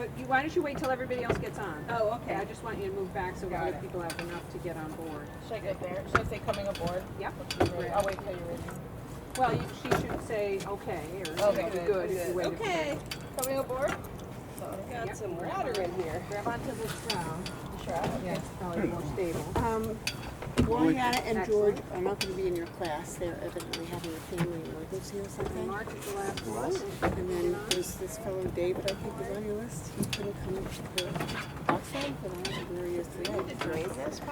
but why don't you wait till everybody else gets on? Oh, okay. I just want you to move back so other people have enough to get on board. Should I go there? Should I say coming aboard? Yep. I'll wait till you're ready. Well, she should say okay, or Okay, good if you waited okay. Coming aboard? Got Yep. some water in here. Grab onto the shroud. Shroud? Yeah, it's probably more stable. Gloriana and Excellent. George are not going to be in your class. They're evidently having a family emergency or And something. March is the last one. And then there's this fellow David, I think, is on your list. He couldn't come to Oxford, but I don't know where he is today.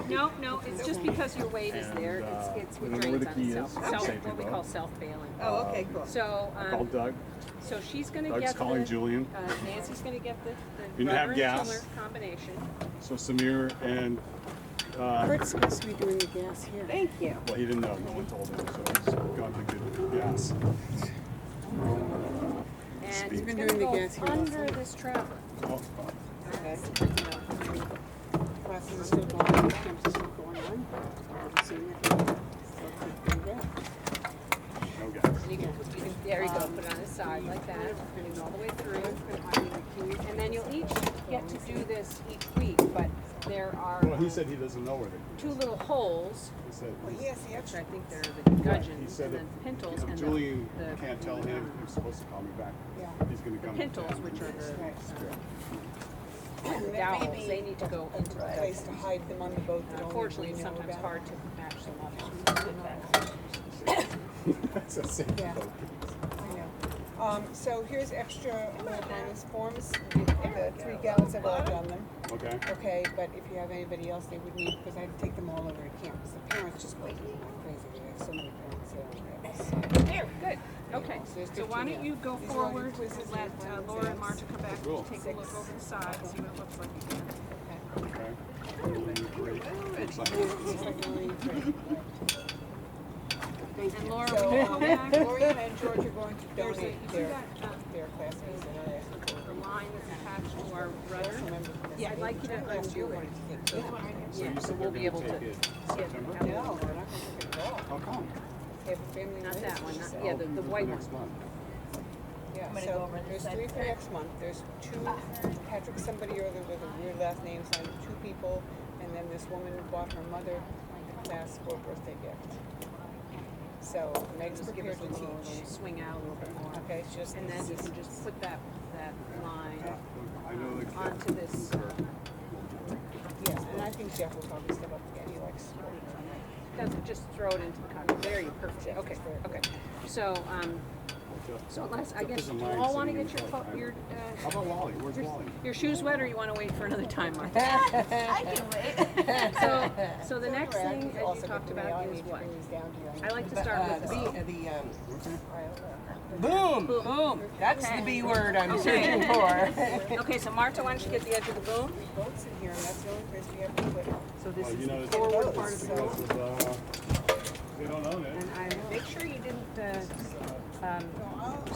No, it's just because your weight is there. It's we it don't know where drains the on key itself. is. Self, Safety what we belt. call self-bailing. Oh, okay, cool. So, Call Doug. so she's going to Doug's get calling the, Julian. Nancy's going to get the You didn't have rudder and gas. tiller combination. So Samir and Kurt's supposed to be doing the gas here. Thank you. well, he didn't know. No one told him, so he's gone to get gas. And He's it's been going to doing the go gas here under also. this trapper. Oh, Okay. Classes are still going on, camps are still going on. I'm assuming that they'll keep doing that. no gas. You can, there you go, put it on the side like that, and it all the way through. And then you'll each get to do this each week, but there are Well, he said he doesn't know where they. two little holes, He said. which I think they're the He gudgeons said and then if pintles, and Julian the can't tell him he's supposed to call me back. He's going to come. pintles, which are the And there may dowels, be they need to go into a the place to hide them on the boat that only Unfortunately, we it's know sometimes about. hard to match them up. That's a safe Yeah. boat. I know. So here's extra bonus forms. The 3 gallons have all done them. Okay. Okay, but if you have anybody else they would need, because I had to take them all over to campus. The parents just go crazy. They have so many parents there. There, good, okay. So there's So why 15 don't you go These are all your forward, quizzes and let final Laura and exams. Marta come back, Cool. take a look over the side, see what it looks like again. Okay. Great. Looks like Looks like really pretty. And Laura, So, will you go back? Gloria and George are going to There's a, you donate see their that, class fees and I asked them the for line that's attached to our rudder? remember. I'd like you to undo it. So Yeah, you so said we'll they're be able gonna to take it see it. September? No, they're not going to take it at all. How come? They have a family Not that one, emergency. not, yeah, the white one. Next month. Yeah, I'm gonna so go over this there's side 3 for first. next month. There's 2, Patrick somebody or other with a weird last name signed 2 people, and then this woman bought her mother the class for a birthday gift. So Meg's Just give prepared us a to little, teach. swing out a little bit more. Okay, it's just And then you can just put that line I know the kid. onto this. yeah, and I think Jeff will probably step up again. He likes sports. Just throw it into the conduit. There you perfect. Okay, okay. So, so let's, I guess, you all want to get your, How about Wally? Where's Wally? your shoes wet, or you want to wait for another time, Martha? I can wait. So the next thing, as you talked about, is what? I like to start with the Boom! boom. That's the B word I'm Okay. searching for. Okay, so Marta, why don't you get the edge of the boom? Boats in here, and that's the only place we have to put it. So this Well, you is know, the it's forward part of the boat. they don't own it. And I make sure you didn't,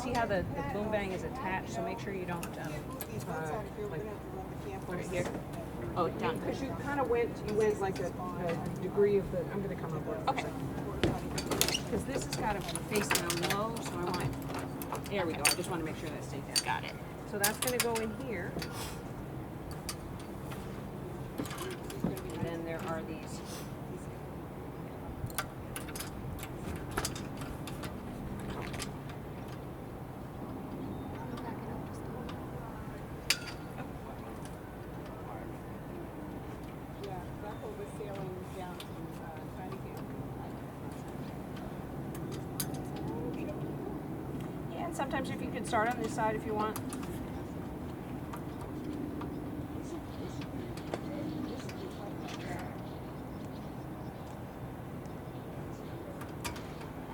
see how the boom bang is attached, so make sure you don't, These ones out here, we're going to have to run the camp. put it here. Oh, down. Because you kind of went like a degree of the, I'm going to come up with it. Okay. Because this has got to face down low, so I want, there we go, I just want to make sure that stays down. Got it. So that's going to go in here. And then there are these. Yeah, Bethel was sailing down from Cunningham. Yeah, and sometimes if you could start on this side if you want.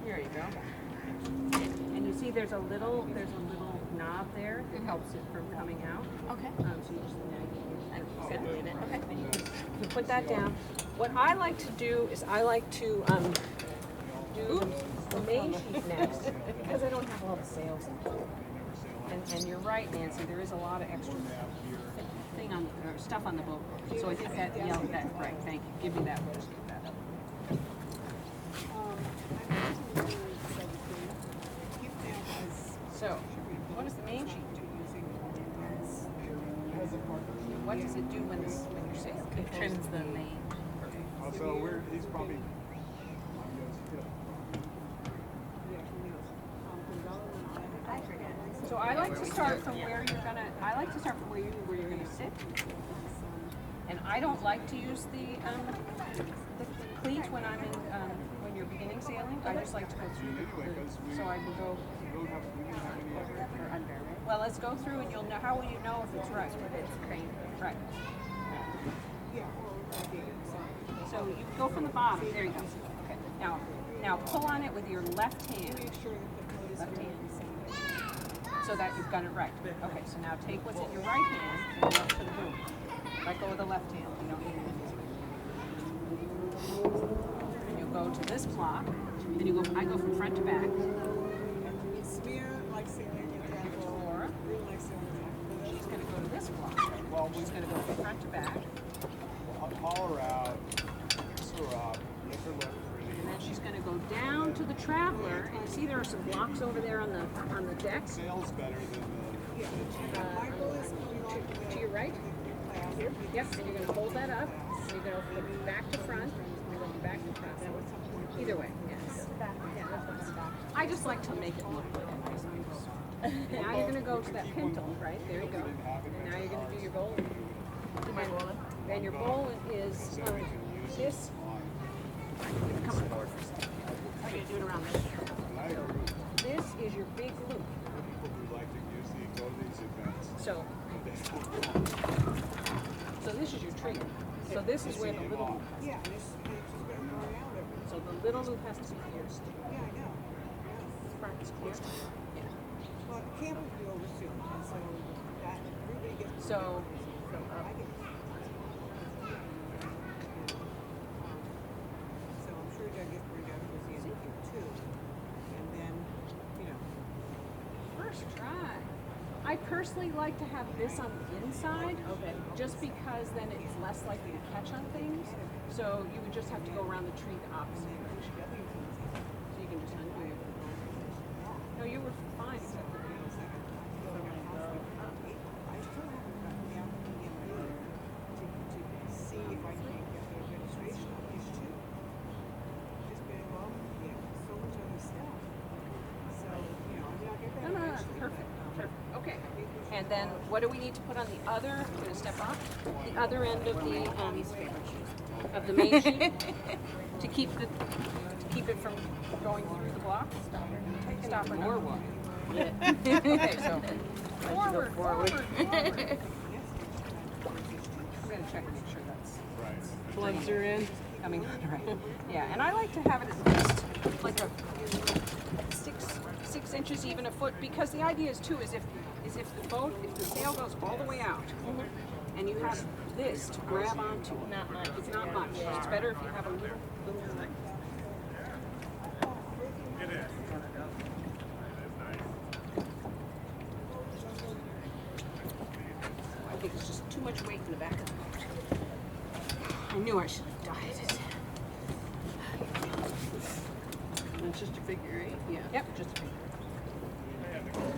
There you go. And you see there's a little knob there that helps it from coming out. Okay. So you just manipulate it. Okay. And you put that down. What I like to do is I like to do the main sheet next because I don't have all the sails in. And you're right, Nancy. There is a lot of extra thing on or stuff on the boat. So I think that right. Thank you. Give me that. We'll just get that up. So, what does the main sheet do? what does it do when you're sailing? It trims the mane. Also, he's probably. So I like to start from where you're gonna sit. And I don't like to use the cleat when I'm in when you're beginning sailing. I just like to go through the cleat. So I can go over or under, right? Well, let's go through and you'll know. How will you know if it's right? It's crane. Right. So you go from the bottom. There you go. Okay. Now pull on it with your left hand. Left hand. So that you've got it right. Okay. So now take what's in your right hand and go to the boom. Let go of the left hand. You don't need it. And you go to this block. Then you go. I go from front to back. Smear like sailing example. Or Like sailing. she's going to go to this block. She's going to go from front to back. Haul her out, mix her up, make her look pretty. And then she's going to go down to the traveler, and you see there are some blocks over there on the deck. Sail's better than To your right. Here. Yep. And you're going to hold that up. And you're going to flip back to front, and then back to front. Either way. Yes. I just like to make it look good. Now you're going to go to that pintle, right? There you go. And now you're going to do your bowling. And your bowling is this. Come on forward for a second. I'm going to do it around this. So this is your big loop. people who like to use go to these events. So this is your trigger. So this is where the little loop has to be. So the little loop has to be here. Yeah, I know. This part is clear. Yeah. Well, camp will be over soon, and so that everybody gets. So I get. So I'm sure Doug gets burned out towards the end of year too, and then, you know. first try. I personally like to have this on the inside, just because then it's less likely to catch on things. So you would just have to go around the tree the opposite direction. So you can just undo it. No, you were fine except for I still haven't gotten the applicant in there to see if I can get their registration on these two. Just been involved with, so much other stuff. So, you know, I mean, I'll get that No, eventually. perfect. Okay. And then what do we need to put on the other? I'm gonna step off the other end of the main sheet to keep it from going through the block. Stop or more one. Okay, so forward. I'm gonna check and make sure that's Right. Plugs are in. coming on right. Yeah, and I like to have it at least like a 6 inches, even a foot, because the idea is too is if the sail goes all the way out, and you have this to grab onto. Not much. It's not much. It's better if you have a little. I think it's just too much weight in the back of the boat. I knew I should have dieted. It's just a figure eight. Yeah. Yep. Just a figure.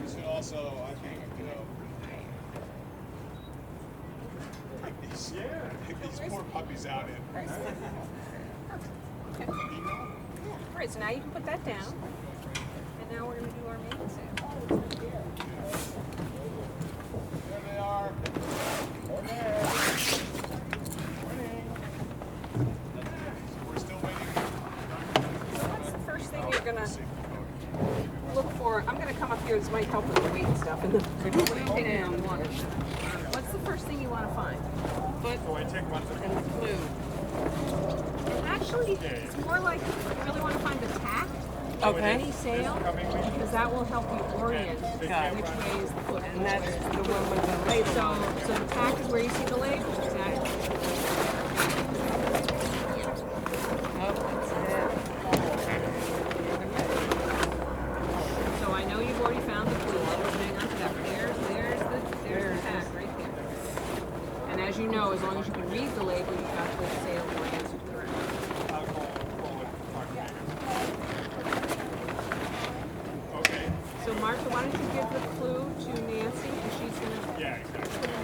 You should also, I think, take these poor puppies out in. Okay. All right. So now you can put that down, and now we're going to do our main sail. There they are. We're still waiting. So what's the first thing you're going to look for? I'm going to come up here. This might help with the weight and stuff. And the water. What's the first thing you want to find? So I take one for And the clue. Actually, it's more like you really want to find the tack of Okay. any sail, because that will help you orient Got it. which way is the foot. And that's the one with the label. So the tack is where you see the label. Exactly. Oh, that's it. So I know you've already found the clue. Hang on to that. There's the tack right there. And as you know, as long as you can read the label, you've got the sail oriented correctly. Okay. So Martha, why don't you give the clue to Nancy, and she's gonna Yeah, exactly. put it in.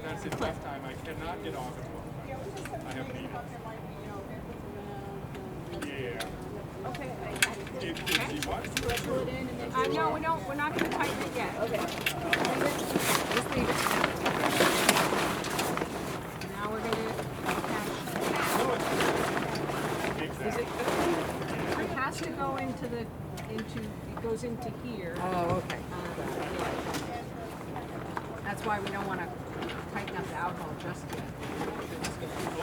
That's it. Last time I cannot get off it. I have needed. Yeah. Okay. If you want to Pull it in and then. No, we don't. We're not going to tighten it yet. Okay. Just leave it. Now we're going to attach. Is it has to go into the it goes into here. Oh, okay. That's why we don't want to tighten up the alcohol just yet.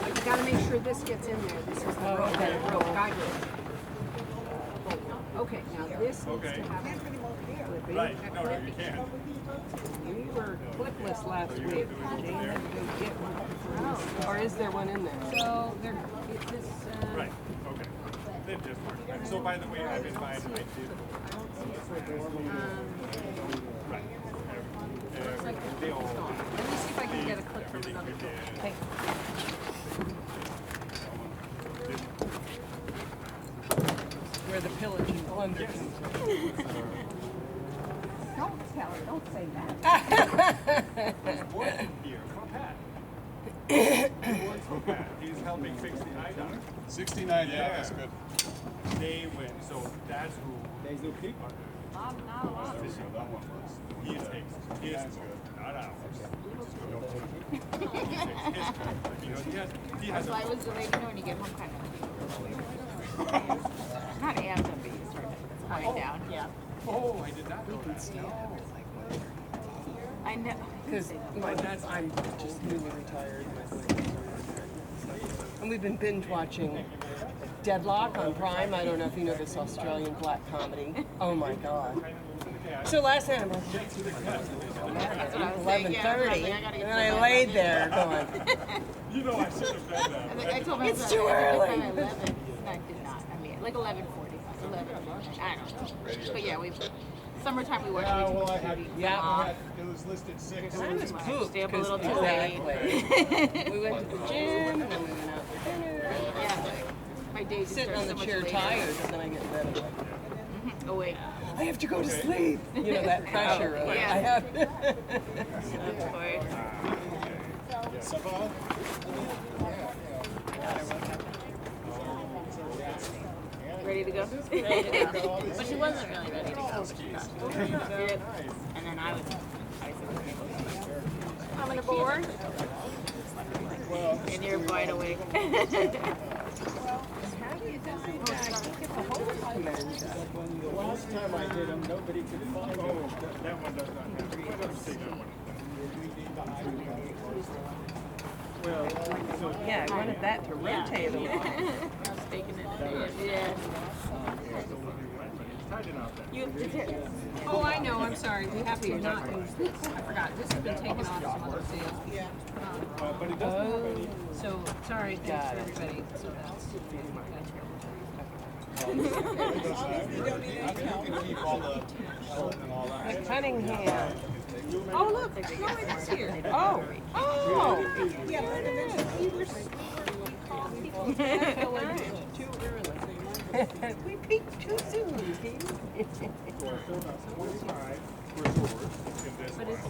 You got to make sure this gets in there. This is the rope guide rope. Okay, now this needs to have a Right. No, no, you can't. We were clipless last week. Jane had to go get one. Oh, or is there one in there? So there, this. Right. Okay. Then just work. So by the way, I've invited. I did. Right. They all. Let me see if I can get a clip from another book. Hey. Where the pillaging plunder comes from. Don't tell her. Don't say that. Working here for Pat. He works for Pat. He's helping fix the iodine. 69, yeah, that's good. They win. So that's who. There's no kick. Not a lot. That one was. He takes his That's good, good. not ours. You know, he has So I was the lady, when you get home, kind of not amped up, but you start to quiet down. Yeah. Oh, I did not know that. I know. Because my dad's, I'm just newly retired. And we've been binge watching Deadlock on Prime. I don't know if you know this Australian black comedy. Oh my God. So last night I'm like, That's what I was saying. Yeah, 11:30, I gotta get and I laid there going, You know, I should have done that. I told myself It's too early. 11. No, I did not. I mean, like 11:45, 11. I don't know. But yeah, summertime we watch. Well, I had, yeah. it was listed 6. I was pooped. Stay up a little too Exactly. late. We went to the gym, and then we went out for dinner. Yeah. My day just Sitting on starts the so chair much tired, and then I get in bed. I'm like, Oh wait. I have to go to sleep. You know that pressure. Of, Yeah. I have. Ça va? Ready to go? But she wasn't really ready to go. But she thought she did. And then I said, Coming aboard. and you're wide awake. The last time I did them, nobody could find them. That one does not have. Let's take that one. Well, so Yeah, I wanted that to rotate a little. I was taking it. Yeah. it's tight enough then. Oh, I know. I'm sorry. We have to not use this. I forgot. This has been taken off some other sales. Yeah. But it doesn't have any. So sorry, thanks for everybody. So that's. You can keep all the salt and all that. The Cunningham. Oh look, no, it's here. Oh, oh. Yeah, but eventually we were Too early. We peaked too soon, Pete. But it's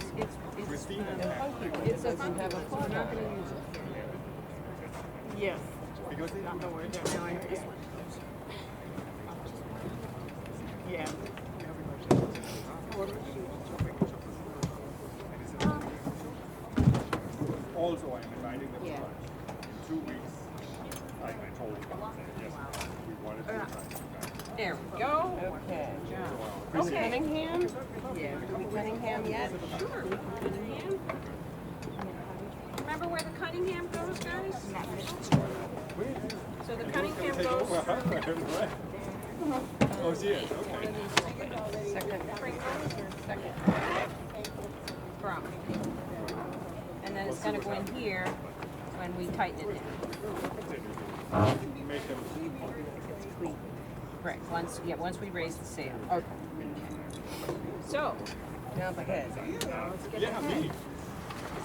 It doesn't have a phone. we're not going to use it. Yes. Because they don't know where Now I heard this one. Yeah. Also, I'm inviting them to Yeah. lunch. In 2 weeks, I told them, yes, we wanted to try. There we go. Okay. Okay. Cunningham? Yeah. Are we Cunningham yet? Sure. Cunningham. Remember where the Cunningham goes, guys? So the Cunningham goes Oh, she is, okay. Second. Second. from. And then it's going to go in here when we tighten it down. Make them Right. Once we raise the sail. Okay. So, Now the head. let's get Yeah, the head. me.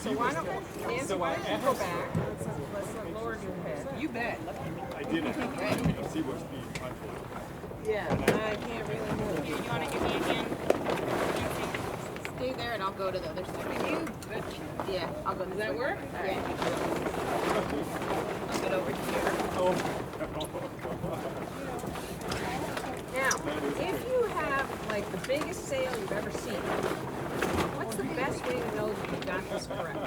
So why don't Nancy, why don't you go back? Let's let Laura do head. You bet. I did it. See what's being touched. Yeah. I can't really move. You want to give me a hand? stay there and I'll go to the other side. You Yeah, I'll go. Does that work? Yeah. I'll get over here. Now, if you have like the biggest sale you've ever seen, what's the best way to know that you got this correct?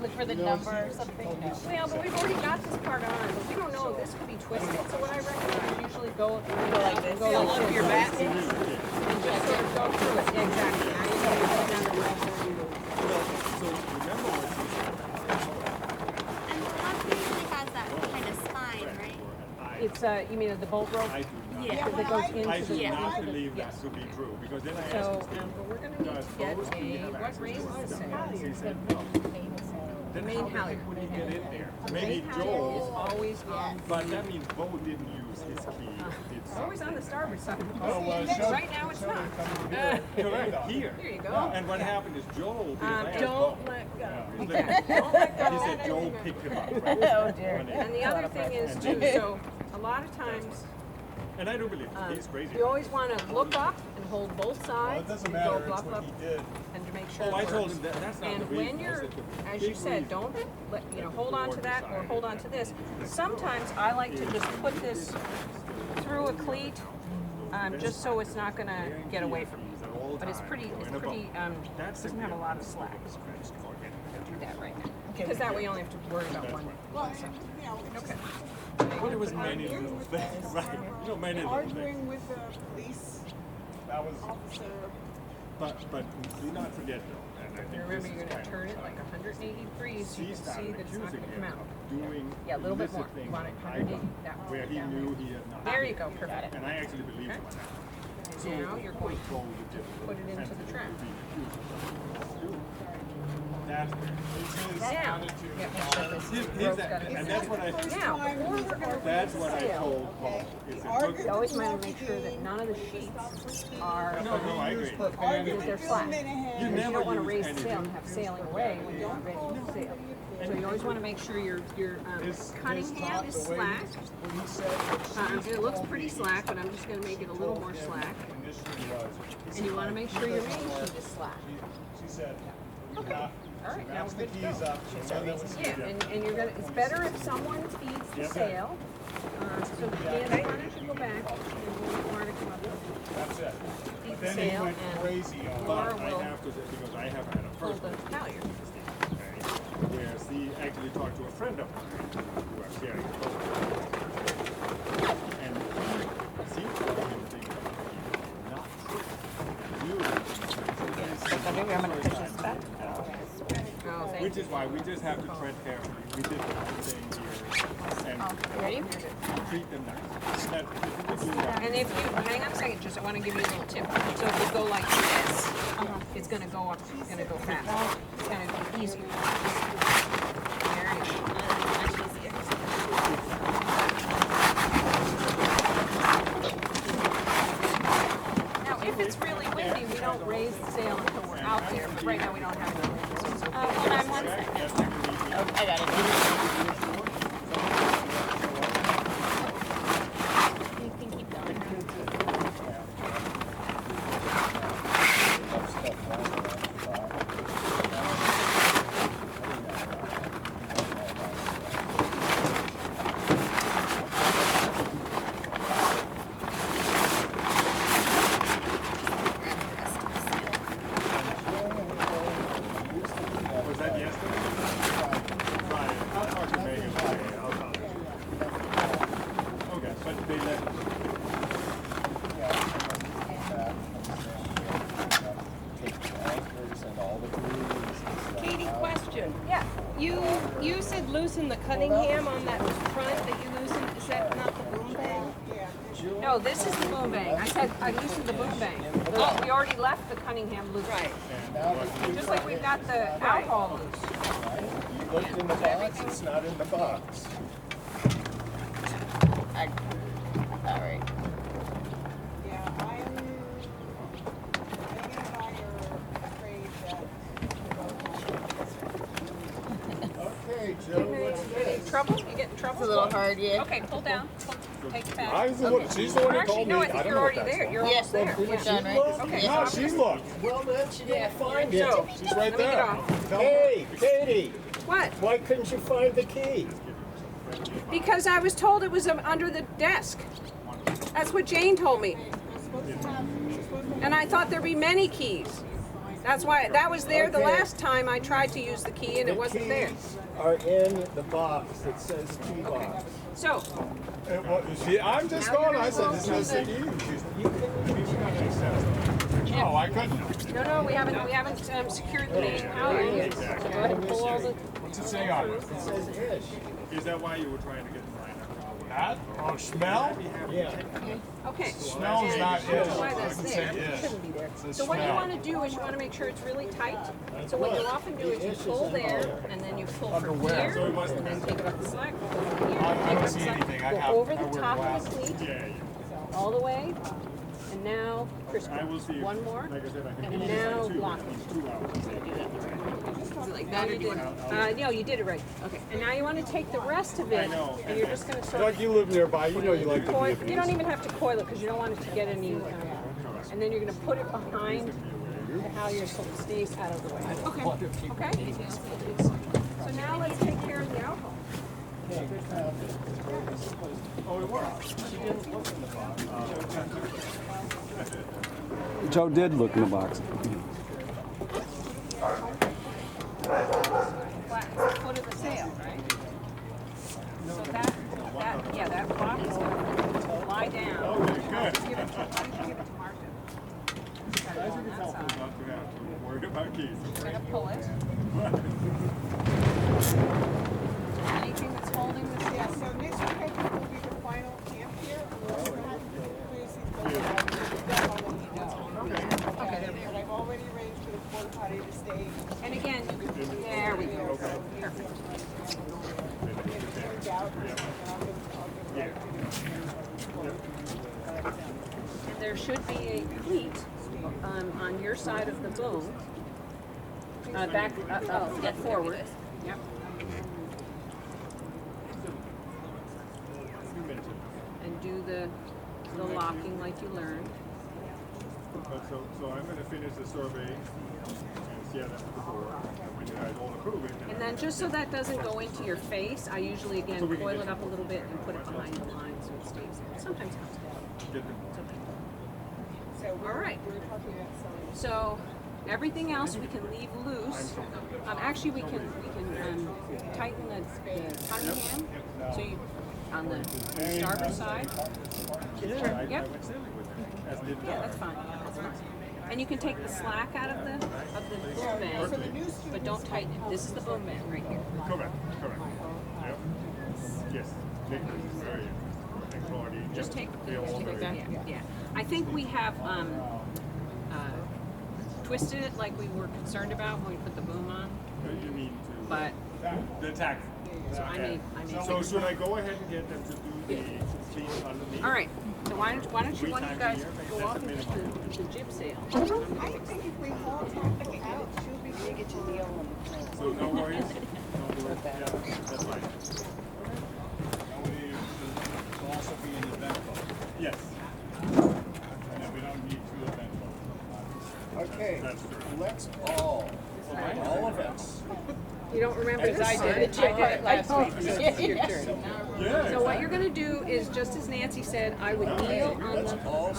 Look for the number or something. Well, but we've already got this part on, but we don't know if this could be twisted. So what I recommend is usually go like this. Go Fill like up this. your bat. And just sort of go through it. Yeah, exactly. Now you know you've done the right thing. So remember what she said. And the left usually has that kind of spine, right? It's you mean the bolt rope? I do not. Yeah. Because it goes into I do the not into the- believe yes. that to be true because then I So, asked Steve, but we're going to need does to get Bose do you have what access to raises the this sail. stuff? She said no. Then main how the heck halyard. would he get in there? The Maybe main halyard is Joel, always on. but that means Bo didn't use his key. Did It's always on the starboard side of the Oh, boat. well, Right now it's not. correct here. Here you go. And what happened is Joel, because I asked Don't Bo, let go. he Okay. said- Don't let he go. said Joel picked him up. Right? Oh dear. And the other thing is too, so a lot of times And I do believe it. He's crazy. you always want to look up and hold both Well, sides. it doesn't and matter, go it's bluff what up he did. and to make sure Oh, it I told works. him that's not the And reason. when I you're, said the as big you said, reason. don't let, hold on to that or hold on to this. Sometimes I like to just put this through a cleat, just so it's not gonna get away from you. But it's pretty, doesn't have a lot of slack. Do that right now. Because that way you only have to worry about one. Well, you know, Okay. Well, there was many little things, right? You know, many little things. arguing with the police That was, officer. But do not forget though, and I think Remember, this you're is gonna kind turn of it like 180 degrees so you she can see started that it's not accusing gonna come him out. of doing Yeah, a little bit illicit more. things You want it in 180, Idaho, that one. where he knew he had not. There you go, perfect. And I actually believe him on that. So Now you're going to go with it. put it into the trap. That's Now, yeah, make sure this his rope's got and it. that's what I. Now, before we're gonna That's raise what the I sail, told Paul. Is that, look, you always want to make sure that none of the sheets are, no, I agree. that they're flat. You Because you never don't want to use raise the anything. sail and have sailing away when you're not ready to sail. So you always want to make sure your Cunningham is slack. when he said that It looks pretty slack, but I'm just going to make it a little more slack. initially was, And you want to make sure your main sheet is slack. she said, Okay. All right, now wraps we're the good to keys go. up, the one that was Yeah, and you're gonna, it's better if someone feeds the sail. So Dan, why don't you go back and we'll Laura to come up with that's it. feed But the then he sail went and crazy on Laura But I will have to, because I have had a pull first the halyard. where he actually talked to a friend of mine who are sharing a boat. And he told him things not true. Oh, thank Which is why we just have to tread carefully. We did the right thing here and Ready? treat them nice. That, if we do that, And if you, hang on a second, just I want to give you a little tip. So if you go like this, it's going to go up, it's going to go fast. It's going to be easier. There you go. Now, if it's really windy, we don't raise the sail until we're out there, but right now we don't have any wind, so it's okay. Hold on one second. Oh, I got it. You can keep going. was that yesterday? Friday. I'll talk to Megan Friday. I'll tell her. Okay, but they let Katie, question. Yeah. You said loosen the Cunningham on that front that you loosened. Is that not the boom bang? No, this is the boom bang. I said I loosened the boom bang. We already left the Cunningham loose. Right. Just like we've got the alcohol loose. You looked in the box, it's not in the box. All right. Yeah, Megan and I are afraid that Okay, Joe, what's Trouble? You get in trouble? It's a little hard, yeah. Okay, pull down. Pull. take it back. She's the one who Actually, told me. no, I I think don't you're know what already that's there. for. You're almost there. We're done, right? Okay. No, she looked. Well, then she didn't find it. So, She's right let me get there. off. Hey, Katie, What? why couldn't you find the key? Because I was told it was under the desk. That's what Jane told me. And I thought there'd be many keys. That's why that was there the Okay. last time I tried to use the key and it wasn't there. Keys are in the box that says key box. So, I'm just Now going. you're I gonna said go this through is the- a Oh, I couldn't. no, we haven't secured the main power yet. So go ahead and pull all the. What's it say on it? It says ish. Is that why you were trying to get the line? That? Oh, smell? Yeah. Okay. Smell is And not that's ish. why I that's can there. say It ish. shouldn't be there. It's So what you smell. want to do is you want to make sure it's really tight. So what you often do is you pull there and then you pull from Underwear. So here it must and have then been. take it up the slack. Pull from here, I take it don't up the see slack, anything. I go have- over I the wear top of glasses. the cleat Yeah, all the way, and now I will crisscross. see. One more. Like I said, I can And do now this in block 2 hours. Like that you did. No, you did it right. Okay. And now you want to take the rest of it, know. and you're just going to sort Doug, of you live nearby. You know you like to coil. be You don't even have to coil it because you don't want it to get any. And then you're going to put it behind how you're so it stays out of the way. Okay. Okay. So now let's take care of the alcohol. Joe did look in the box. Foot of the sail, right? So that block is going to lie down. Okay, good. Why don't you give it to Martha? Got it on that side. Not to have to worry about keys. You're going to pull it. Anything that's holding the Yeah, sail. so next week I think will be the final camp here. Okay, but I've already arranged for the porta potty to stay. And again, there we go. Perfect. Turned out, and I'll get There should be a cleat on your side of the boom. Back, forward. Yep. And do the locking like you learned. So I'm going to finish the survey and see how that's before. And when you guys all approve it, And then just so that doesn't go into your face, I usually again coil it up a little bit and put it behind the line so it stays there. Sometimes helps. get them. So All right. we're talking about selling. So everything else we can leave loose. Actually, we can tighten the Cunningham. So you on the starboard side. Yep. Yeah, that's fine. That's fine. And you can take the slack out of the boom band, but don't tighten it. This is the boom band right here. Correct. Yep. Yes. Very good. Just take that. Yeah. I think we have twisted it like we were concerned about when we put the boom on, You need to. but The tack. so I need. So should I go ahead and get them to do the clean underneath? All right. So why don't you guys go off into the jib sail? I think if we haul Tack out, she'll be able to get you the old one. So no worries. No worries. Yeah, that's fine. It'll also be in the vent boat. Yes. And then we don't need two event boats. Okay, That's true. let's all of us. You don't remember this? I did it last week. So it's your turn. Yeah. So what you're going to do is just as Nancy said, I would kneel on the bow,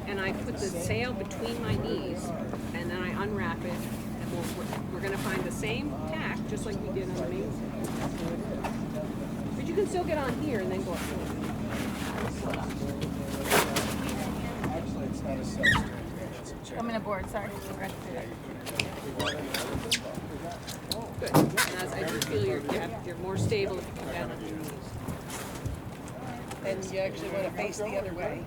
and I put the sail between my knees, and then I unwrap it, and we're going to find the same tack, just like we did on the main sail. But you can still get on here and then go up. Actually, it's not a self-string, it's a chair. Coming aboard, sorry. Good. And as I do feel you're more stable if you can bend your knees. And you actually want to face the other way.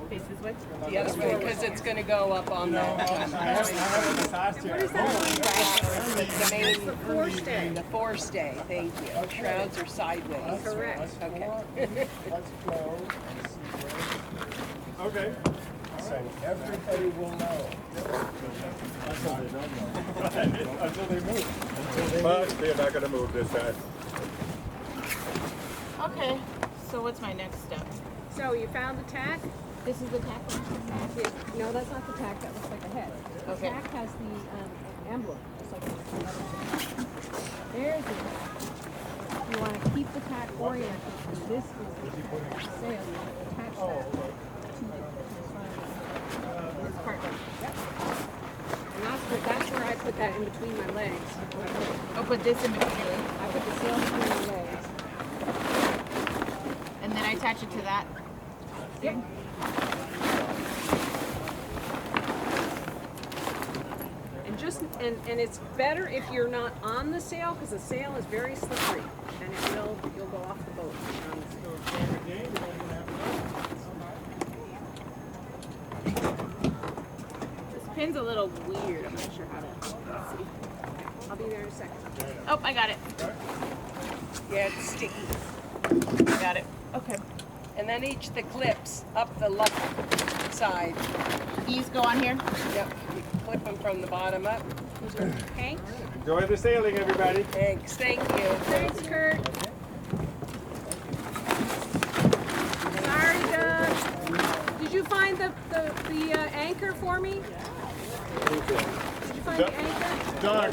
Face this way. The other way, because it's going to go up on the. The main Forestay. The forestay, thank you. Shrouds are sideways. Correct. Okay. Let's go and see where, Okay. so everybody will know. Until they don't know. Until they move. But they're not going to move this time. Okay, So what's my next step? So you found the tack? This is the tack one? Yeah. No, that's not the tack. That looks like a head. The Okay. tack has the emblem, just like the other tack. There's the tack. You want to keep the tack oriented. And this is the sail. You want to attach that to this part. Yep. And that's where I put that in between my legs. I'll put this in between. I put the sail between my legs. And then I attach it to that. Yep. And it's better if you're not on the sail because the sail is very slippery and you'll go off the boat if you're on the sail. This pin's a little weird. I'm not sure how to see. I'll be there in a second. Oh, I got it. Yeah, it's sticky. I got it. Okay. And then each the clips up the left side. These go on here? Yep. You clip them from the bottom up. Hank? Enjoy the sailing, everybody. Thanks. Thank you. Thanks, Kurt. Sorry, Doug. Did you find the anchor for me? Did you find the anchor? Doug.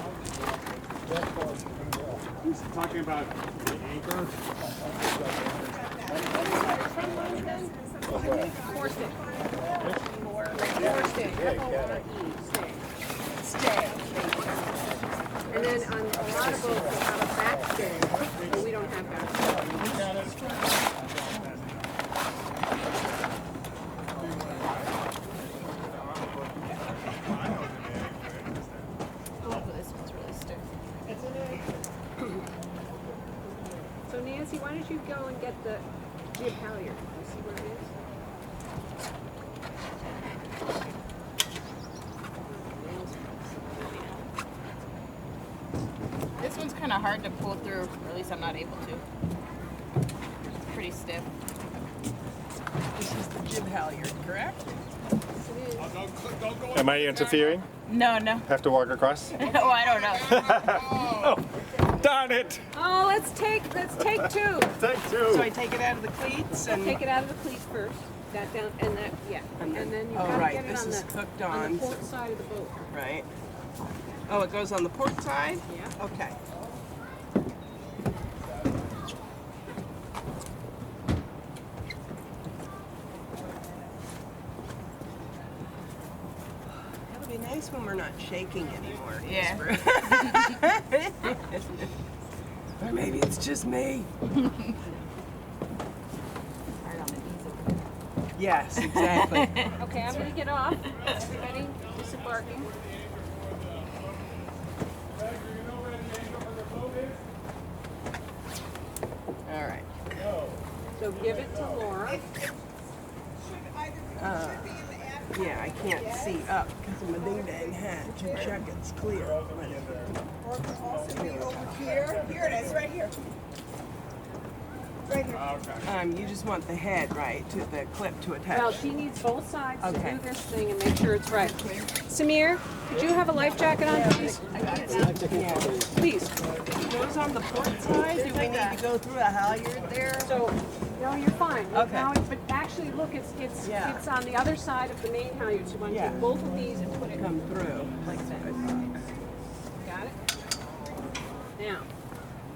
He's talking about the anchor. Four stick. Four stick. Stay. And then on a lot of boats, they have a back stay, but we don't have back stay. Oh, this one's really stiff. So Nancy, why don't you go and get the jib halyard? You see where it is? This one's kind of hard to pull through, or at least I'm not able to. It's pretty stiff. This is the jib halyard, correct? Am I interfering? No, no. Have to walk across? Oh, I don't know. Oh, darn it! Oh, let's take two. Take two. So I take it out of the cleats and Take it out of the cleat first. That down and that and then you oh, gotta right. get it This on is the hooked on on. the port side of the boat. Right. Oh, it goes on the port side? Yeah. Okay. That would be nice when we're not shaking anymore. Yeah. Or maybe it's just me. Yes, exactly. Okay, I'm gonna get off. Everybody disembarking. All right. So give it to Laura. Yeah, I can't see up because of my ding-dang hat to check it's clear. Here it is, right here. Right here. You just want the head, right, to the clip to attach. Well, she needs both sides to Okay. do this thing and make sure it's right. Samir, could you have a life jacket on, please? Yeah. Please. It goes on the port side. Do we need to go through a halyard there? So, no, you're fine. Okay. Now, but actually, look, it's Yeah. it's on the other side of the main halyard. So you want to Yeah. take both of these and put it Come through. like that. Got it? Now,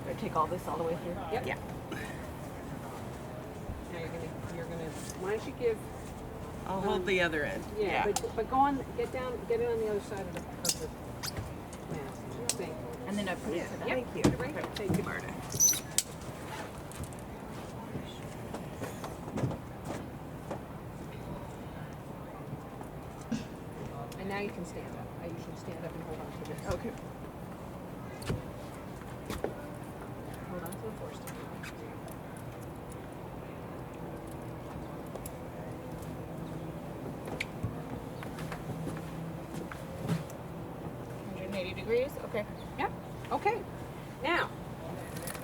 I take all this all the way through. yep. Yeah. Now you're gonna. Why don't you give? I'll hold the other end. Yeah. But go on. Get it on the other side of the mast. Thank you. And then I put it to that. Thank you. Right. Thank you, Marta. And now you can stand up. I usually stand up and hold on to this. Okay. Hold on to the force. Degrees? Okay. Yep. Okay. Now,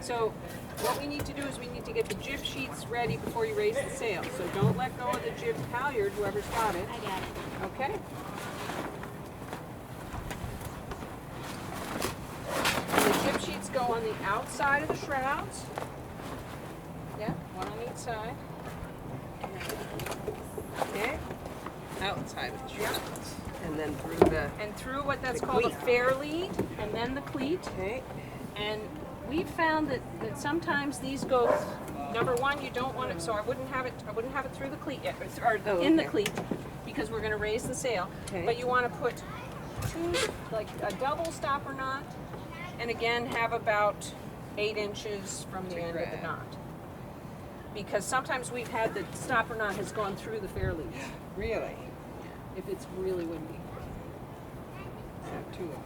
so what we need to do is we need to get the jib sheets ready before you raise the sail. So don't let go of the jib halyard, whoever's got it. I got it. Okay. And the jib sheets go on the outside of the shrouds. Yeah, one on each side. Okay. Outside of the tree. Yeah. And then through the. And through what that's The called a cleat. fair lead, and then the cleat. Okay. And we found that sometimes these go. Number one, you don't want it. So I wouldn't have it through the cleat yet, or in the okay. cleat, because we're going to raise the sail. Okay. But you want to put two, like a double stopper knot, and again have about 8 inches from the end of the grab. knot. Because sometimes we've had the stopper knot has gone through the fair lead. Really? If it's really windy. I have 2 of them.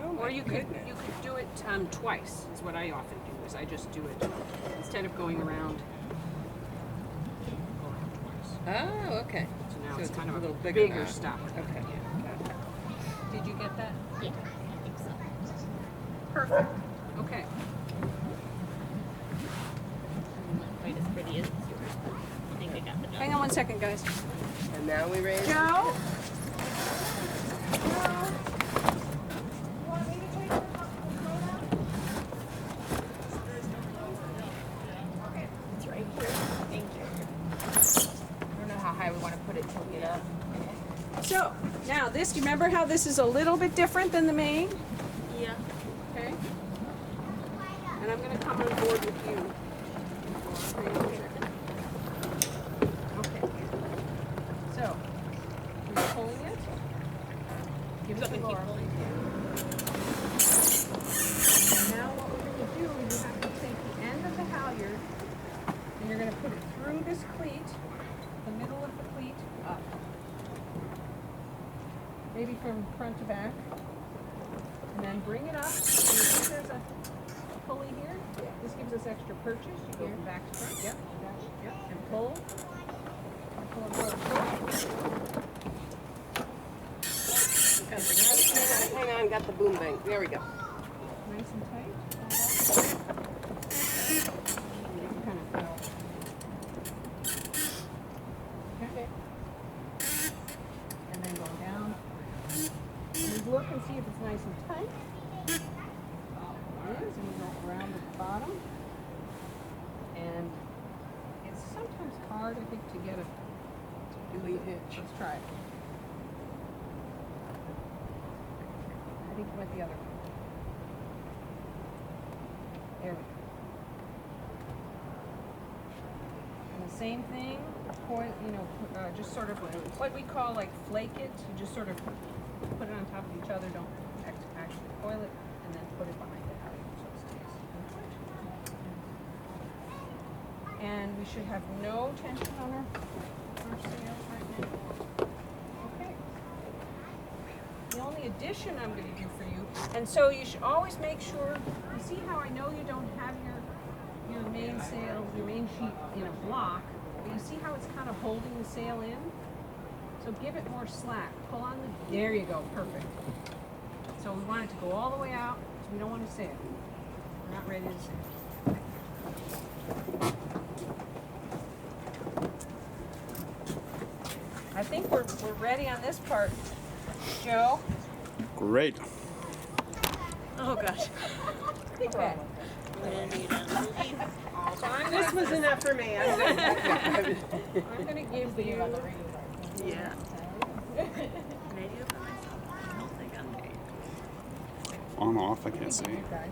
Oh my Or you could goodness. do it twice. Is what I often do. Is I just do it instead of going around. Oh, okay. So now So it's it's kind a of a little bigger, bigger knot. stopper. Okay. Did you get that? Yeah, I think so. Perfect. Okay. Not quite as pretty as yours, but I think I got the job. Hang on 1 second, guys. And now we raise. Joe. It's right here. Thank you. I don't know how high we want to put it till we get up. So now this. You remember how this is a little bit different than the main? Yeah. Okay. And I'm going to come on board with you. Okay. So, you're pulling it. Give it to Laura. Now what we're going to do is you have to take the end of the halyard and you're going to put it through this cleat, the middle of the cleat, up. Maybe from front to back. And then bring it up. And you see there's a pulley here. This gives us extra purchase. You go from back to front. Yep. Yep. And pull. Pull, pull, pull. Hang on, got the boom bang. There we go. Nice and tight. Kind of fell. Okay. And then go down. And look and see if it's nice and tight. It is, and we go around at the bottom. And it's sometimes hard, I think, to get a Delete hitch. Let's try it. I think it went the other way. There we go. And the same thing, coil, just sort of what we call like flake it. You just sort of put it on top of each other. Don't actually coil it, and then put it behind the halyard so it stays in place. And we should have no tension on our sails right now. Okay. The only addition I'm going to do for you, and so you should always make sure, you see how I know you don't have your main sail, your main sheet in a block, but you see how it's kind of holding the sail in? So give it more slack. Pull on the, there you go, perfect. So we want it to go all the way out, so we don't want to sail. We're not ready to sail. I think we're ready on this part. Joe? Great. Oh gosh. Okay. So This was enough for me. I'm good. I'm going to give you. Yeah. Maybe for myself. I don't think I'm there. On, off, I can't see. Guys.